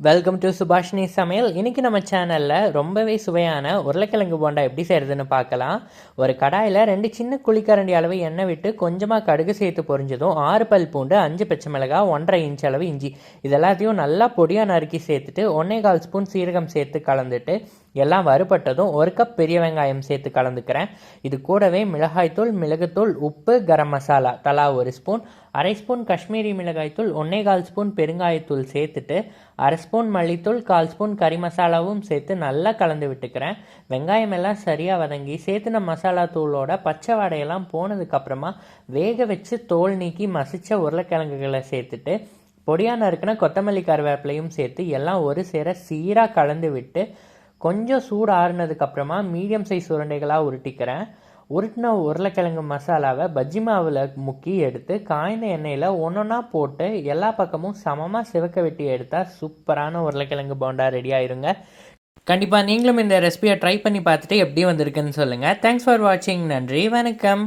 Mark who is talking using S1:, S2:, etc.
S1: Welcome to Subhashini சமையல். இன்றைக்கி நம்ம சேனலில் ரொம்பவே சுவையான உருளைக்கிழங்கு போண்டா எப்படி செய்கிறதுன்னு பார்க்கலாம். ஒரு கடாயில் 2 சின்ன குழிக்கரண்டி அளவு எண்ணெய் விட்டு கொஞ்சமாக கடுகு சேர்த்து பொரிஞ்சதும் 6 பல் பூண்டு, 5 பச்சை மிளகாய், 1.5 இன்ச் அளவு இஞ்சி இது எல்லாத்தையும் நல்லா பொடியாக நறுக்கி சேர்த்துட்டு 1.25 ஸ்பூன் சீரகம் சேர்த்து கலந்துட்டு எல்லாம் வறுபட்டதும் 1 கப் பெரிய வெங்காயம் சேர்த்து கலந்துக்கிறேன். இது கூடவே மிளகாய்த்தூள், மிளகுத்தூள், உப்பு, கரம் மசாலா தலா 1 ஸ்பூன், 1/2 ஸ்பூன் காஷ்மீரி மிளகாய்த்தூள், 1.25 ஸ்பூன் பெருங்காயத்தூள் சேர்த்துட்டு 1/2 ஸ்பூன் மல்லித்தூள், 1/4 ஸ்பூன் கறி மசாலாவும் சேர்த்து நல்லா கலந்து விட்டுக்கிறேன். வெங்காயம் எல்லாம் சரியாக வதங்கி சேர்த்துன மசாலா தூளோட பச்சை வாடையெல்லாம் போனதுக்கப்புறமா வேக வச்சு தோல் நீக்கி மசிச்ச உருளைக்கிழங்குகளை சேர்த்துட்டு பொடியாக நறுக்கின கொத்தமல்லி கருவேப்பிலையும் சேர்த்து எல்லாம் ஒரு சேர சீராக கலந்து விட்டு கொஞ்சம் சூடு ஆறுனதுக்கப்புறமா மீடியம் சைஸ் உருண்டைகளாக உருட்டிக்கிறேன். உருட்டின உருளைக்கிழங்கு மசாலாவை பஜ்ஜி மாவில் முக்கி எடுத்து காய்ந்த எண்ணெயில் ஒன்றா போட்டு எல்லா பக்கமும் சமமாக சிவக்க வெட்டி எடுத்தால் சூப்பரான உருளைக்கிழங்கு போண்டா ரெடி ஆயிருங்க. கண்டிப்பாக நீங்களும் இந்த ரெசிபியை ட்ரை பண்ணி பார்த்துட்டு எப்படி வந்திருக்குன்னு சொல்லுங்கள். தேங்க்ஸ் ஃபார் வாட்சிங். நன்றி, வணக்கம்.